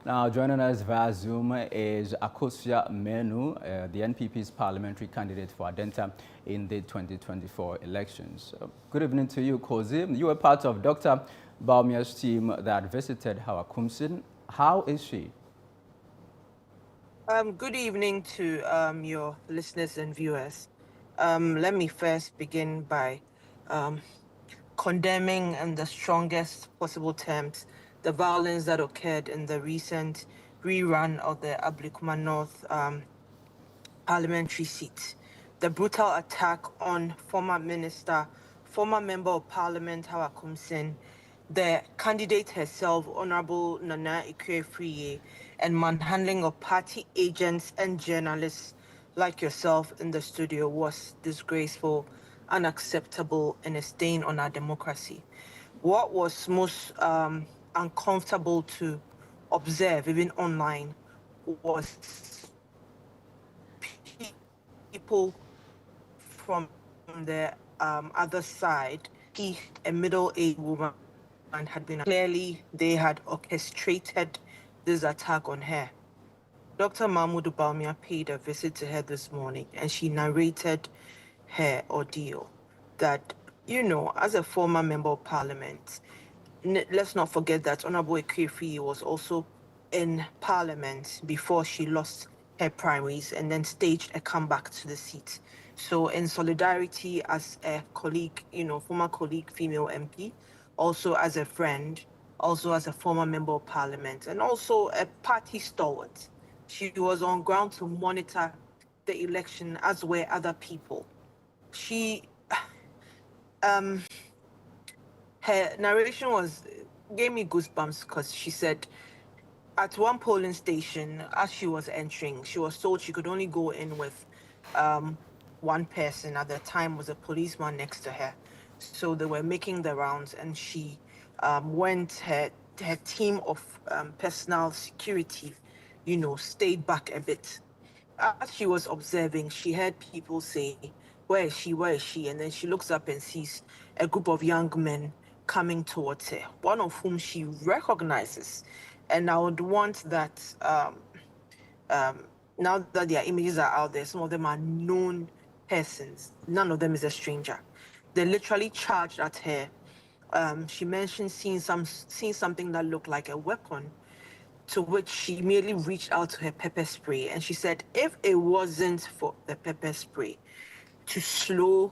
Now, joining us via Zoom is Akosua Manu, the NPP's parliamentary candidate for Adenta in the 2024 elections. Good evening to you, Kozi. You were part of Dr. Bawumia's team that visited Hawa Kumsin. How is she? Good evening to your listeners and viewers. Let me first begin by condemning in the strongest possible terms the violence that occurred in the recent rerun of the Ablikuma North parliamentary seat. The brutal attack on former member of parliament Hawa Kumsin, the candidate herself, Honorable Nana Ikwe-Friye, and manhandling of party agents and journalists like yourself in the studio was disgraceful, unacceptable, and a stain on our democracy. What was most uncomfortable to observe, even online, was people from the other side. A middle-aged woman had been clearly they had orchestrated this attack on her. Dr. Mahmoud Bawumia paid a visit to her this morning, and she narrated her ordeal. That, as a former member of parliament, let's not forget that Honorable Ikwe was also in parliament before she lost her primaries and then staged a comeback to the seat. So in solidarity as a colleague, former colleague, female MP, also as a friend, also as a former member of parliament, and also a party stalwart, she was on ground to monitor the election, as were other people. She her narration gave me goosebumps because she said at one polling station, as she was entering, she was told she could only go in with one person. At the time was a policeman next to her. So they were making the rounds, and she her team of personal security, stayed back a bit. As she was observing, she heard people say, "Where is she? Where is she?" And then she looks up and sees a group of young men coming towards her, one of whom she recognizes. And I would want that now that their images are out there, some of them are known persons. None of them is a stranger. They literally charged at her. She mentioned seeing something that looked like a weapon, to which she immediately reached out to her pepper spray. And she said, if it wasn't for the pepper spray to slow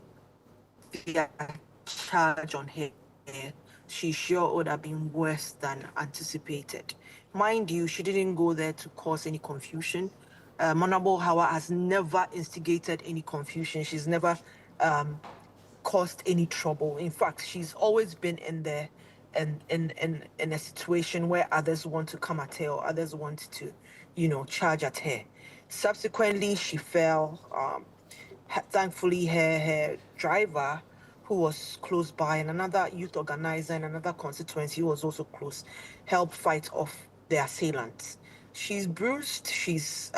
their charge on her, she's sure it would have been worse than anticipated. Mind you, she didn't go there to cause any confusion. Honorable Hawa has never instigated any confusion. She's never caused any trouble. In fact, she's always been in there in a situation where others want to come at her or others want to, charge at her. Subsequently, she fell. Thankfully, her driver, who was close by, and another youth organizer in another constituency who was also close, helped fight off the assailants. She's bruised. She's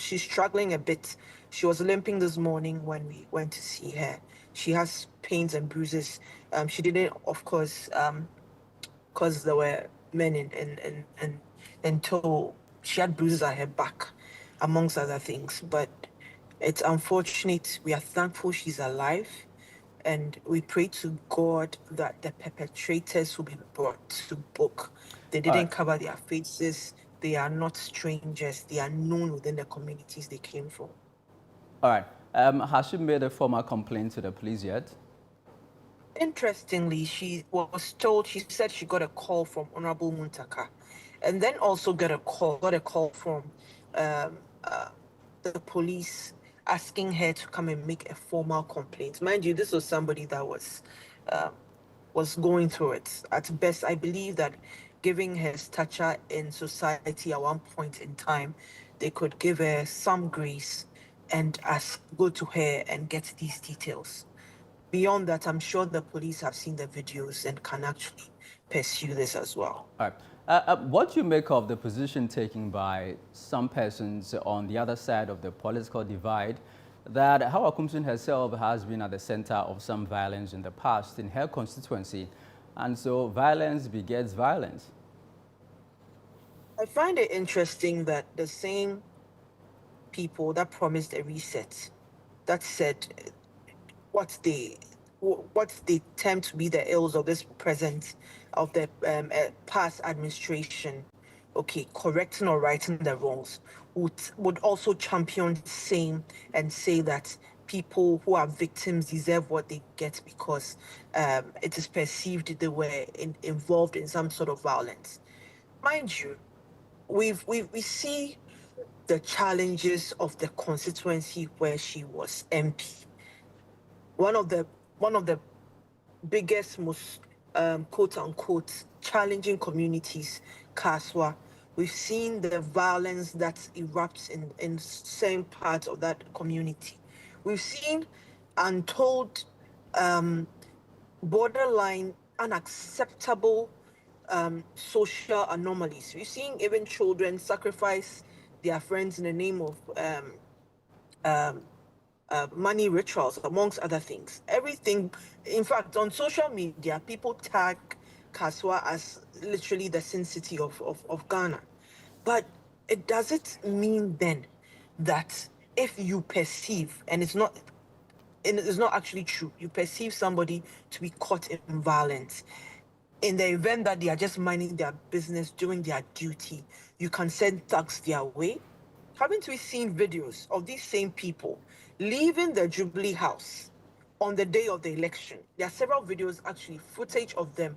struggling a bit. She was limping this morning when we went to see her. She has pains and bruises. She didn't, of course, because there were men in tow. She had bruises at her back, amongst other things. But it's unfortunate. We are thankful she's alive. And we pray to God that the perpetrators will be brought to book. They didn't cover their faces. They are not strangers. They are known within the communities they came from. All right. Has she made a formal complaint to the police yet? Interestingly, she was told, she said she got a call from Honorable Muntaka, and then also got a call from the police asking her to come and make a formal complaint. Mind you, this was somebody that was going through it. At best, I believe that giving her stature in society at one point in time, they could give her some grace and go to her and get these details. Beyond that, I'm sure the police have seen the videos and can actually pursue this as well. All right. What do you make of the position taken by some persons on the other side of the political divide that Hawa Kumsin herself has been at the center of some violence in the past in her constituency, and so violence begets violence? I find it interesting that the same people that promised a reset, that said what they term to be the ills of this present of the past administration, okay, correcting or righting the wrongs, would also champion same and say that people who are victims deserve what they get because it is perceived they were involved in some sort of violence. Mind you, we see the challenges of the constituency where she was MP. One of the one of the biggest, most quote unquote challenging communities, Kaswa. We've seen the violence that erupts in certain parts of that community. We've seen untold, borderline, unacceptable social anomalies. We've seen even children sacrifice their friends in the name of money rituals, amongst other things. Everything, in fact, on social media, people tag Kaswa as literally the Sin City of Ghana. But it doesn't mean then that if you perceive, and it's not actually true, you perceive somebody to be caught in violence, in the event that they are just minding their business, doing their duty, you can send thugs their way. Haven't we seen videos of these same people leaving the Jubilee House on the day of the election? There are several videos, actually, footage of them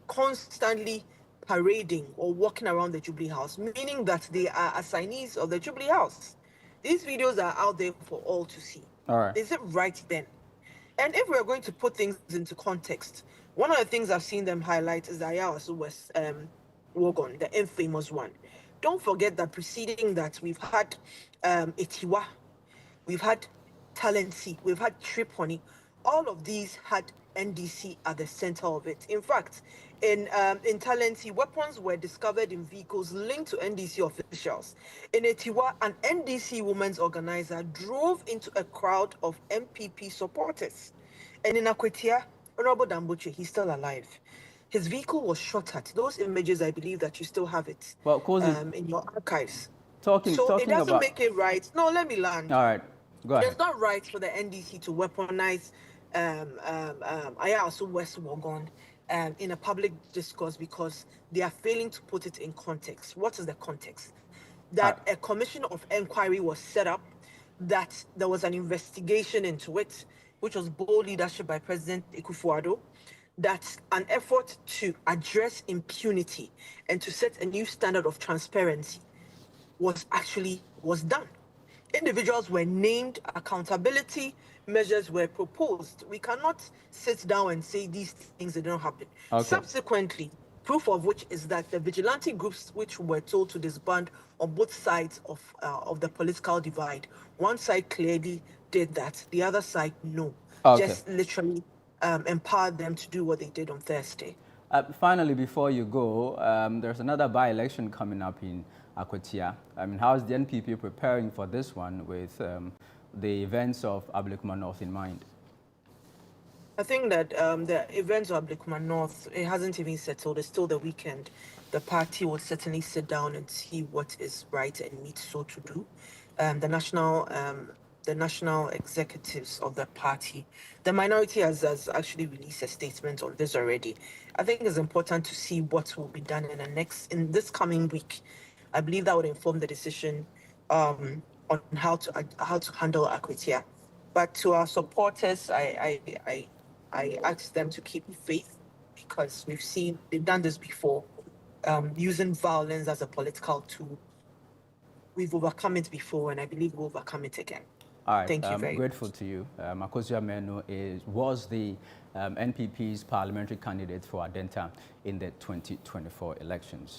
constantly parading or walking around the Jubilee House, meaning that they are assignees of the Jubilee House. These videos are out there for all to see. All right. Is it right then? And if we're going to put things into context, one of the things I've seen them highlight is Ayawasu West Wogon, the infamous one. Don't forget that preceding that, we've had Etiwa, we've had Talency, we've had Triponi. All of these had NDC at the center of it. In fact, in Talency, weapons were discovered in vehicles linked to NDC officials. In Etiwa, an NDC women's organizer drove into a crowd of MPP supporters. And in Akwetia, Honorable Dambuche, he's still alive. His vehicle was shot at. Those images, I believe that you still have it Well, in your archives. talking It doesn't about. make it right. No, let me land. All right, go ahead. It's not right for the NDC to weaponize Ayasu West Wogon in a public discourse because they are failing to put it in context. What is the context? That a commission of inquiry was set up, that there was an investigation into it, which was bold leadership by President Akufo-Addo, that an effort to address impunity and to set a new standard of transparency was done. Individuals were named, accountability measures were proposed. We cannot sit down and say these things didn't happen. Okay. Subsequently, proof of which is that the vigilante groups which were told to disband on both sides of the political divide, one side clearly did that, the other side no. Okay. Just literally empowered them to do what they did on Thursday. Finally, before you go, there's another by-election coming up in Akwetia. I mean, how is the NPP preparing for this one with the events of Ablekuma North in mind? I think that the events of Ablekuma North, it hasn't even settled. It's still the weekend. The party will certainly sit down and see what is right and needs so to do. The national executives of the party, the minority has actually released a statement on this already. I think it's important to see what will be done in this coming week. I believe that would inform the decision on how to handle Akwetia. But to our supporters, I ask them to keep faith because they've done this before, using violence as a political tool. We've overcome it before, and I believe we'll overcome it again. All right, thank you very grateful to you. Akosua Manu was the NPP's parliamentary candidate for Adenta in the 2024 elections.